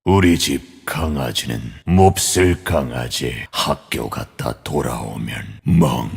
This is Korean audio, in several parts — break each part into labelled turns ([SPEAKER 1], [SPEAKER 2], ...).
[SPEAKER 1] 우리 집 강아지는 몹쓸 강아지. 학교 갔다 돌아오면 멍.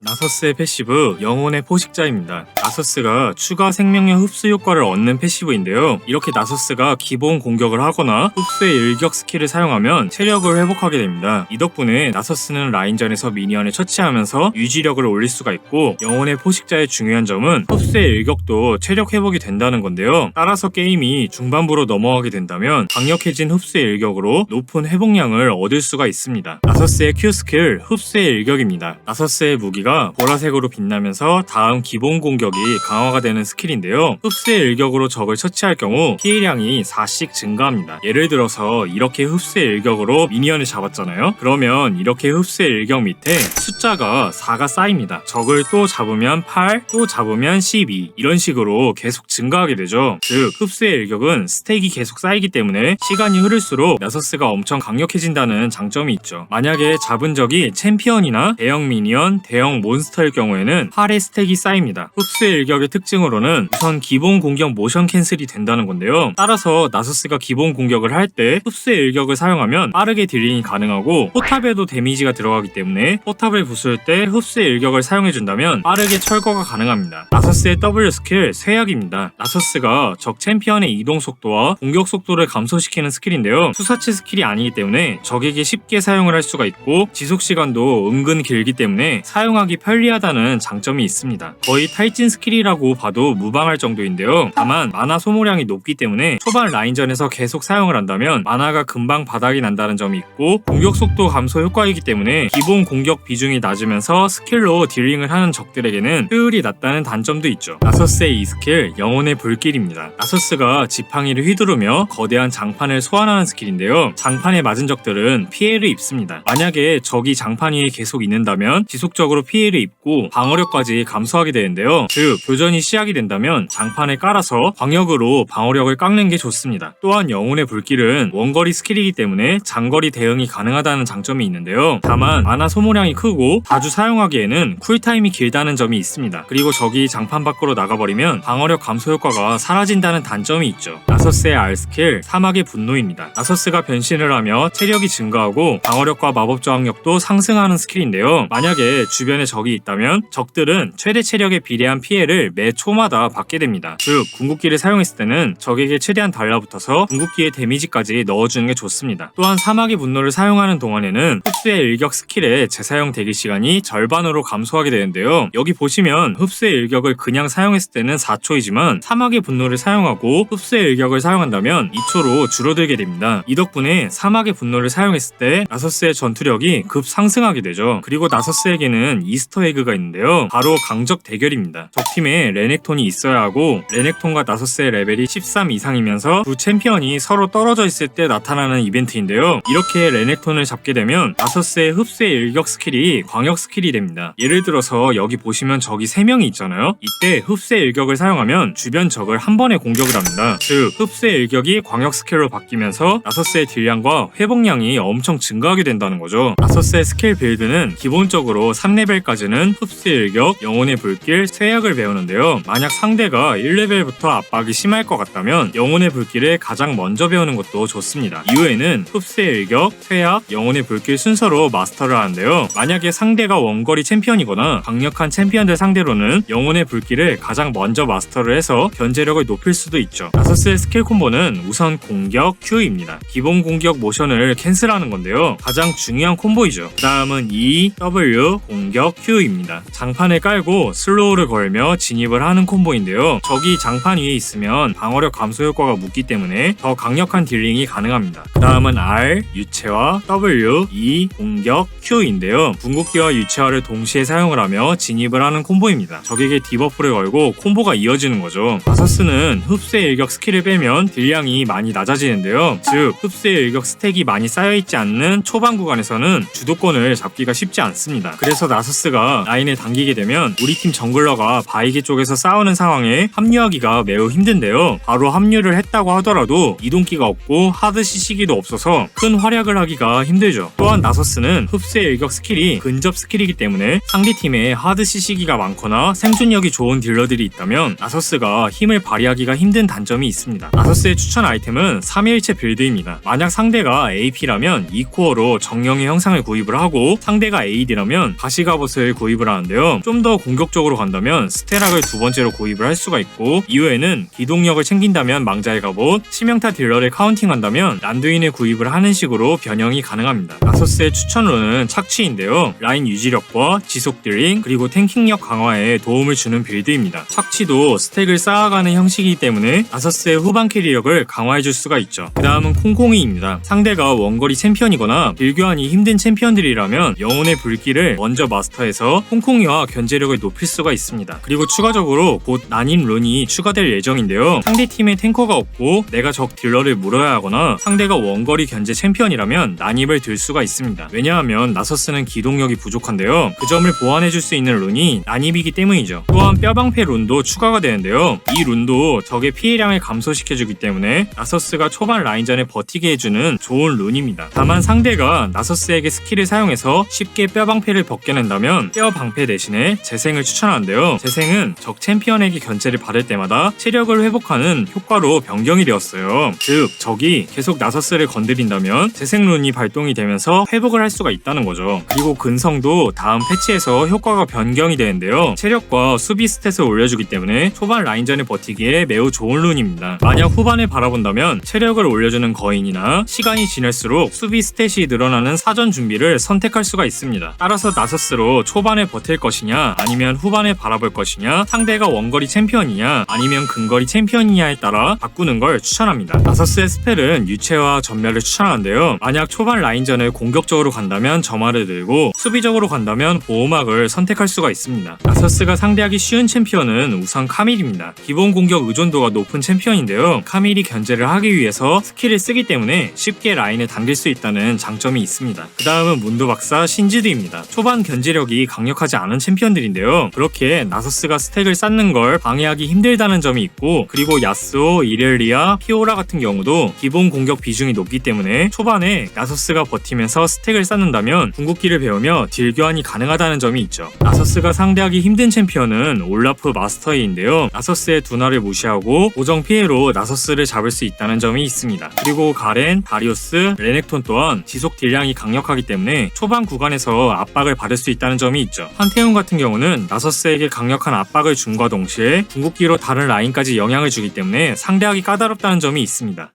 [SPEAKER 2] 나서스의 패시브 영혼의 포식자입니다. 나서스가 추가 생명력 흡수 효과를 얻는 패시브인데요. 이렇게 나서스가 기본 공격을 하거나 흡수의 일격 스킬을 사용하면 체력을 회복하게 됩니다. 이 덕분에 나서스는 라인전에서 미니언을 처치하면서 유지력을 올릴 수가 있고, 영혼의 포식자의 중요한 점은 흡수의 일격도 체력 회복이 된다는 건데요. 따라서 게임이 중반부로 넘어가게 된다면 강력해진 흡수의 일격으로 높은 회복량을 얻을 수가 있습니다. 나서스의 Q 스킬 흡수의 일격입니다. 나서스의 무기가 보라색으로 빛나면서 다음 기본 공격이 강화가 되는 스킬인데요. 흡수의 일격으로 적을 처치할 경우 피해량이 4씩 증가합니다. 예를 들어서 이렇게 흡수의 일격으로 미니언을 잡았잖아요. 그러면 이렇게 흡수의 일격 밑에 숫자가 4가 쌓입니다. 적을 또 잡으면 8, 또 잡으면 12, 이런 식으로 계속 증가하게 되죠. 즉 흡수의 일격은 스택이 계속 쌓이기 때문에 시간이 흐를수록 나서스가 엄청 강력해진다는 장점이 있죠. 만약에 잡은 적이 챔피언이나 대형 미니언, 대형 몬스터일 경우에는 8의 스택이 쌓입니다. 흡수의 일격의 특징으로는 우선 기본 공격 모션 캔슬이 된다는 건데요. 따라서 나서스가 기본 공격을 할 때 흡수의 일격을 사용하면 빠르게 딜링이 가능하고, 포탑에도 데미지가 들어가기 때문에 포탑을 부술 때 흡수의 일격을 사용해준다면 빠르게 철거가 가능합니다. 나서스의 W 스킬 쇠약입니다. 나서스가 적 챔피언의 이동 속도와 공격 속도를 감소시키는 스킬인데요. 투사체 스킬이 아니기 때문에 적에게 쉽게 사용을 할 수가 있고, 지속시간도 은근 길기 때문에 사용하기 편리하다는 장점이 있습니다. 거의 탈진 스킬이라고 봐도 무방할 정도인데요. 다만 마나 소모량이 높기 때문에 초반 라인전에서 계속 사용을 한다면 마나가 금방 바닥이 난다는 점이 있고, 공격 속도 감소 효과이기 때문에 기본 공격 비중이 낮으면서 스킬로 딜링을 하는 적들에게는 효율이 낮다는 단점도 있죠. 나서스의 이 스킬 영혼의 불길입니다. 나서스가 지팡이를 휘두르며 거대한 장판을 소환하는 스킬인데요. 장판에 맞은 적들은 피해를 입습니다. 만약에 적이 장판 위에 계속 있는다면 지속적으로 피해를 입고 방어력까지 감소하게 되는데요. 즉 교전이 시작이 된다면 장판을 깔아서 광역으로 방어력을 깎는 게 좋습니다. 또한 영혼의 불길은 원거리 스킬이기 때문에 장거리 대응이 가능하다는 장점이 있는데요. 다만 마나 소모량이 크고 자주 사용하기에는 쿨타임이 길다는 점이 있습니다. 그리고 적이 장판 밖으로 나가버리면 방어력 감소 효과가 사라진다는 단점이 있죠. 나서스의 R 스킬 사막의 분노입니다. 나서스가 변신을 하며 체력이 증가하고 방어력과 마법 저항력도 상승하는 스킬인데요. 만약에 주변에 적이 있다면 적들은 최대 체력에 비례한 피해를 매 초마다 받게 됩니다. 즉 궁극기를 사용했을 때는 적에게 최대한 달라붙어서 궁극기의 데미지까지 넣어주는 게 좋습니다. 또한 사막의 분노를 사용하는 동안에는 흡수의 일격 스킬의 재사용 대기 시간이 절반으로 감소하게 되는데요. 여기 보시면 흡수의 일격을 그냥 사용했을 때는 4초이지만 사막의 분노를 사용하고 흡수의 일격을 사용한다면 2초로 줄어들게 됩니다. 이 덕분에 사막의 분노를 사용했을 때 나서스의 전투력이 급 상승하게 되죠. 그리고 나서스에게는 이스터 에그가 있는데요. 바로 강적 대결입니다. 적팀에 레넥톤이 있어야 하고, 레넥톤과 나서스의 레벨이 13 이상이면서 두 챔피언이 서로 떨어져 있을 때 나타나는 이벤트인데요. 이렇게 레넥톤을 잡게 되면 나서스의 흡수의 일격 스킬이 광역 스킬이 됩니다. 예를 들어서 여기 보시면 적이 3명이 있잖아요. 이때 흡수의 일격을 사용하면 주변 적을 한 번에 공격을 합니다. 즉 흡수의 일격이 광역 스킬로 바뀌면서 나서스의 딜량과 회복량이 엄청 증가하게 된다는 거죠. 나서스의 스킬 빌드는 기본적으로 3레벨까지는 흡수의 일격, 영혼의 불길, 쇠약을 배우는데요. 만약 상대가 1레벨부터 압박이 심할 것 같다면 영혼의 불길을 가장 먼저 배우는 것도 좋습니다. 이후에는 흡수의 일격, 쇠약, 영혼의 불길 순서로 마스터를 하는데요. 만약에 상대가 원거리 챔피언이거나 강력한 챔피언들 상대로는 영혼의 불길을 가장 먼저 마스터를 해서 견제력을 높일 수도 있죠. 나서스의 스킬 콤보는 우선 공격, Q입니다. 기본 공격 모션을 캔슬하는 건데요. 가장 중요한 콤보이죠. 그 다음은 E, W, 공격, Q입니다. 장판을 깔고 슬로우를 걸며 진입을 하는 콤보인데요. 적이 장판 위에 있으면 방어력 감소 효과가 묻기 때문에 더 강력한 딜링이 가능합니다. 그 다음은 R, 유채화, W, E, 공격, Q인데요. 궁극기와 유채화를 동시에 사용을 하며 진입을 하는 콤보입니다. 적에게 디버프를 걸고 콤보가 이어지는 거죠. 나서스는 흡수의 일격 스킬을 빼면 딜량이 많이 낮아지는데요. 즉 흡수의 일격 스택이 많이 쌓여있지 않는 초반 구간에서는 주도권을 잡기가 쉽지 않습니다. 그래서 나서스가 라인을 당기게 되면 우리 팀 정글러가 바이게 쪽에서 싸우는 상황에 합류하기가 매우 힘든데요. 바로 합류를 했다고 하더라도 이동기가 없고 하드 CC기도 없어서 큰 활약을 하기가 힘들죠. 또한 나서스는 흡수의 일격 스킬이 근접 스킬이기 때문에 상대팀에 하드 CC기가 많거나 생존력이 좋은 딜러들이 있다면 나서스가 힘을 발휘하기가 힘든 단점이 있습니다. 있습니다. 나서스의 추천 아이템은 3일체 빌드입니다. 만약 상대가 AP라면 2코어로 정령의 형상을 구입을 하고 상대가 AD라면 가시갑옷을 구입을 하는데요. 좀 더 공격적으로 간다면 스테락을 두 번째로 구입을 할 수가 있고, 이후에는 기동력을 챙긴다면 망자의 갑옷, 치명타 딜러를 카운팅한다면 란두인을 구입을 하는 식으로 변형이 가능합니다. 나서스의 추천로는 착취인데요. 라인 유지력과 지속 딜링 그리고 탱킹력 강화에 도움을 주는 빌드입니다. 착취도 스택을 쌓아가는 형식이기 때문에 나서스의 후반 캐리력을 강화해줄 수가 있죠. 그 다음은 콩콩이입니다. 상대가 원거리 챔피언이거나 딜교환이 힘든 챔피언들이라면 영혼의 불길을 먼저 마스터해서 콩콩이와 견제력을 높일 수가 있습니다. 그리고 추가적으로 곧 난임 룬이 추가될 예정인데요. 상대팀에 탱커가 없고 내가 적 딜러를 물어야 하거나 상대가 원거리 견제 챔피언이라면 난입을 들 수가 있습니다. 왜냐하면 나서스는 기동력이 부족한데요. 그 점을 보완해줄 수 있는 룬이 난입이기 때문이죠. 또한 뼈방패 룬도 추가가 되는데요. 이 룬도 적의 피해량을 감소시켜주기 때문에 나서스가 초반 라인전에 버티게 해주는 좋은 룬입니다. 다만 상대가 나서스에게 스킬을 사용해서 쉽게 뼈방패를 벗겨낸다면 뼈방패 대신에 재생을 추천하는데요. 재생은 적 챔피언에게 견제를 받을 때마다 체력을 회복하는 효과로 변경이 되었어요. 즉 적이 계속 나서스를 건드린다면 재생 룬이 발동이 되면서 회복을 할 수가 있다는 거죠. 그리고 근성도 다음 패치에서 효과가 변경이 되는데요. 체력과 수비 스탯을 올려주기 때문에 초반 라인전에 버티기에 매우 좋은 룬입니다. 만약 후반을 바라본다면 체력을 올려주는 거인이나 시간이 지날수록 수비 스탯이 늘어나는 사전 준비를 선택할 수가 있습니다. 따라서 나서스로 초반에 버틸 것이냐 아니면 후반에 바라볼 것이냐, 상대가 원거리 챔피언이냐 아니면 근거리 챔피언이냐에 따라 바꾸는 걸 추천합니다. 나서스의 스펠은 유체와 전멸을 추천하는데요. 만약 초반 라인전을 공격적으로 간다면 점화를 들고 수비적으로 간다면 보호막을 선택할 수가 있습니다. 나서스가 상대하기 쉬운 챔피언은 우선 카밀입니다. 기본 공격 의존도가 높은 챔피언인데요. 카밀이 견제를 하기 위해서 스킬을 쓰기 때문에 쉽게 라인을 당길 수 있다는 장점이 있습니다. 그 다음은 문도박사 신지드입니다. 초반 견제력이 강력하지 않은 챔피언들인데요. 그렇게 나서스가 스택을 쌓는 걸 방해하기 힘들다는 점이 있고, 그리고 야스오, 이렐리아, 피오라 같은 경우도 기본 공격 비중이 높기 때문에 초반에 나서스가 버티면서 스택을 쌓는다면 궁극기를 배우며 딜 교환이 가능하다는 점이 있죠. 나서스가 상대하기 힘든 챔피언은 올라프 마스터이인데요. 나서스의 둔화를 무시하고 고정 피해로 나서스를 잡을 수 있다는 점이 있습니다. 그리고 가렌, 다리우스, 레넥톤 또한 지속 딜량이 강력하기 때문에 초반 구간에서 압박을 받을 수 있다는 점이 있죠. 판테온 같은 경우는 나서스에게 강력한 압박을 줌과 동시에 궁극기로 다른 라인까지 영향을 주기 때문에 상대하기 까다롭다는 점이 있습니다.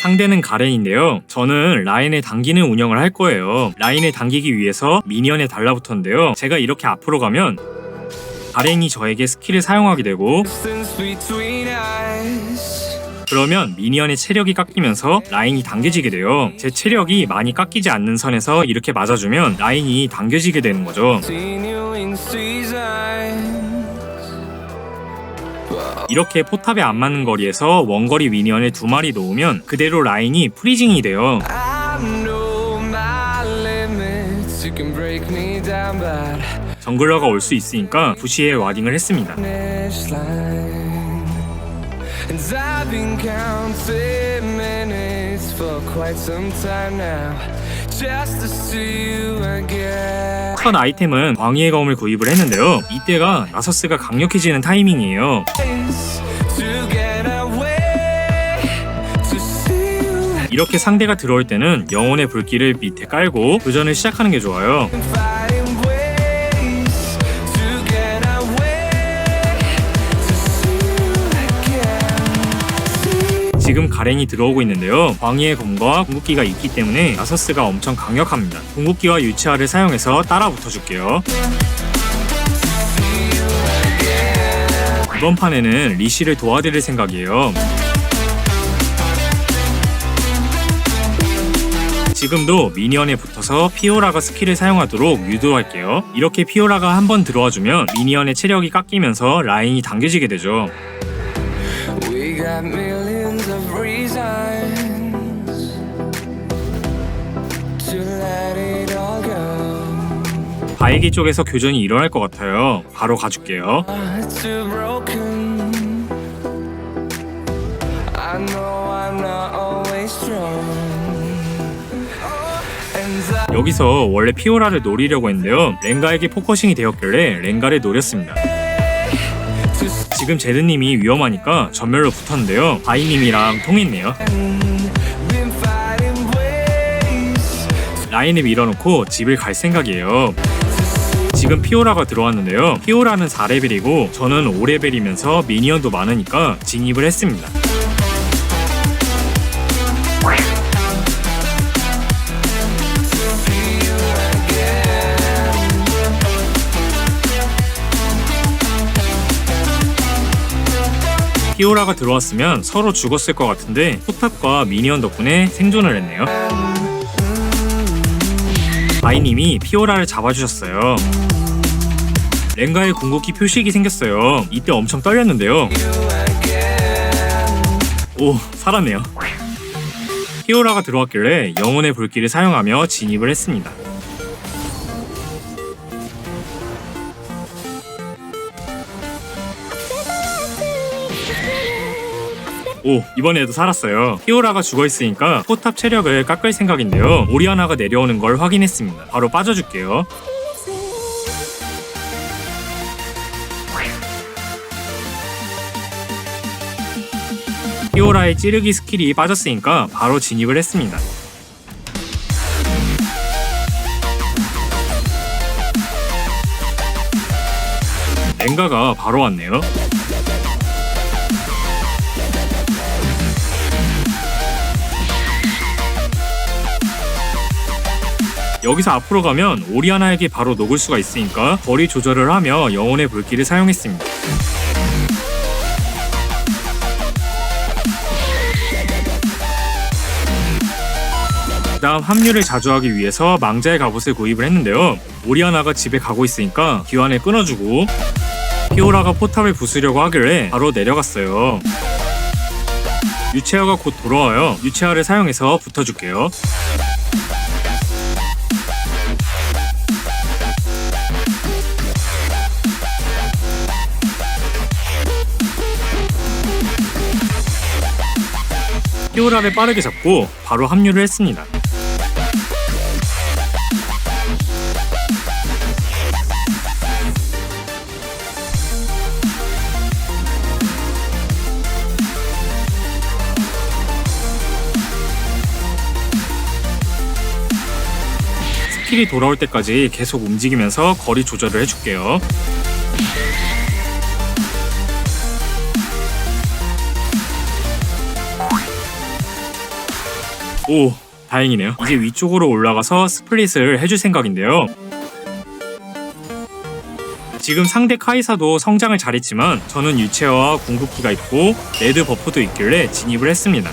[SPEAKER 2] 상대는 가렌인데요. 저는 라인에 당기는 운영을 할 거예요. 라인에 당기기 위해서 미니언에 달라붙었는데요. 제가 이렇게 앞으로 가면 가렌이 저에게 스킬을 사용하게 되고, 그러면 미니언의 체력이 깎이면서 라인이 당겨지게 돼요. 제 체력이 많이 깎이지 않는 선에서 이렇게 맞아주면 라인이 당겨지게 되는 거죠. 이렇게 포탑에 안 맞는 거리에서 원거리 미니언을 2마리 놓으면 그대로 라인이 프리징이 돼요. 정글러가 올 수 있으니까 부시에 와딩을 했습니다. 첫 아이템은 광희의 검을 구입을 했는데요. 이때가 나서스가 강력해지는 타이밍이에요. 이렇게 상대가 들어올 때는 영혼의 불길을 밑에 깔고 교전을 시작하는 게 좋아요. 지금 가렌이 들어오고 있는데요. 광희의 검과 궁극기가 있기 때문에 나서스가 엄청 강력합니다. 궁극기와 유치화를 사용해서 따라 붙어줄게요. 이번 판에는 리시를 도와드릴 생각이에요. 지금도 미니언에 붙어서 피오라가 스킬을 사용하도록 유도할게요. 이렇게 피오라가 한번 들어와주면 미니언의 체력이 깎이면서 라인이 당겨지게 되죠. 바이기 쪽에서 교전이 일어날 것 같아요. 바로 가줄게요. 여기서 원래 피오라를 노리려고 했는데요. 렌가에게 포커싱이 되었길래 렌가를 노렸습니다. 지금 제드님이 위험하니까 전멸로 붙었는데요. 바이님이랑 통했네요. 라인을 밀어놓고 집을 갈 생각이에요. 지금 피오라가 들어왔는데요. 피오라는 4레벨이고 저는 5레벨이면서 미니언도 많으니까 진입을 했습니다. 피오라가 들어왔으면 서로 죽었을 것 같은데 포탑과 미니언 덕분에 생존을 했네요. 바이님이 피오라를 잡아주셨어요. 렌가의 궁극기 표식이 생겼어요. 이때 엄청 떨렸는데요. 오, 살았네요. 피오라가 들어왔길래 영혼의 불길을 사용하며 진입을 했습니다. 오, 이번에도 살았어요. 피오라가 죽어있으니까 포탑 체력을 깎을 생각인데요. 오리아나가 내려오는 걸 확인했습니다. 바로 빠져줄게요. 피오라의 찌르기 스킬이 빠졌으니까 바로 진입을 했습니다. 렌가가 바로 왔네요. 여기서 앞으로 가면 오리아나에게 바로 녹을 수가 있으니까 거리 조절을 하며 영혼의 불길을 사용했습니다. 그 다음 합류를 자주 하기 위해서 망자의 갑옷을 구입을 했는데요. 오리아나가 집에 가고 있으니까 기환을 끊어주고 피오라가 포탑을 부수려고 하길래 바로 내려갔어요. 유채화가 곧 돌아와요. 유채화를 사용해서 붙어줄게요. 피오라를 빠르게 잡고 바로 합류를 했습니다. 스킬이 돌아올 때까지 계속 움직이면서 거리 조절을 해줄게요. 오, 다행이네요. 이제 위쪽으로 올라가서 스플릿을 해줄 생각인데요. 지금 상대 카이사도 성장을 잘했지만 저는 유채화와 궁극기가 있고 레드 버프도 있길래 진입을 했습니다.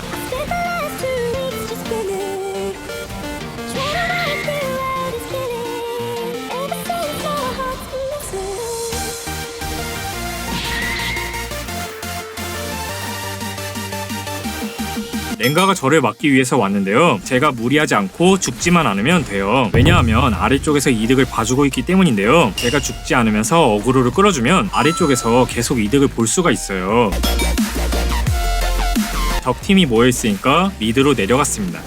[SPEAKER 2] 렌가가 저를 막기 위해서 왔는데요. 제가 무리하지 않고 죽지만 않으면 돼요. 왜냐하면 아래쪽에서 이득을 봐주고 있기 때문인데요. 제가 죽지 않으면서 어그로를 끌어주면 아래쪽에서 계속 이득을 볼 수가 있어요. 적팀이 모여있으니까 미드로 내려갔습니다.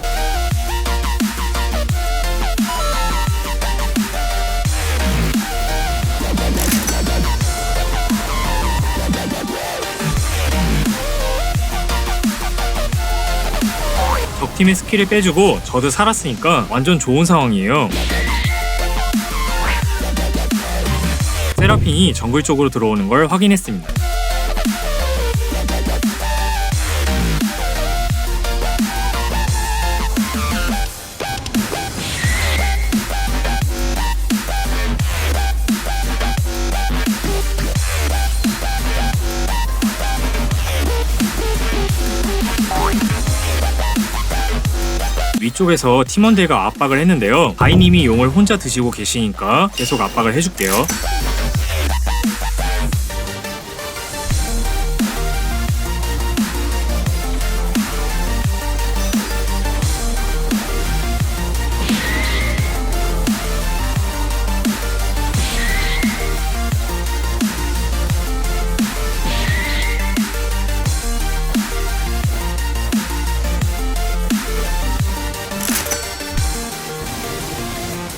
[SPEAKER 2] 적팀의 스킬을 빼주고 저도 살았으니까 완전 좋은 상황이에요. 세라핀이 정글 쪽으로 들어오는 걸 확인했습니다. 위쪽에서 팀원들과 압박을 했는데요. 바이님이 용을 혼자 드시고 계시니까 계속 압박을 해줄게요.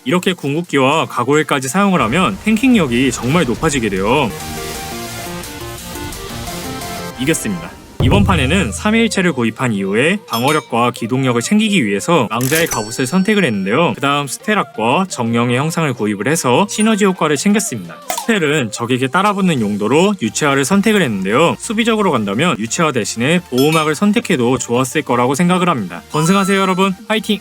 [SPEAKER 2] 이렇게 궁극기와 가고일까지 사용을 하면 탱킹력이 정말 높아지게 돼요. 이겼습니다. 이번 판에는 3일체를 구입한 이후에 방어력과 기동력을 챙기기 위해서 망자의 갑옷을 선택을 했는데요. 그 다음 스테락과 정령의 형상을 구입을 해서 시너지 효과를 챙겼습니다. 스펠은 적에게 따라붙는 용도로 유채화를 선택을 했는데요. 수비적으로 간다면 유채화 대신에 보호막을 선택해도 좋았을 거라고 생각을 합니다. 건승하세요 여러분, 화이팅!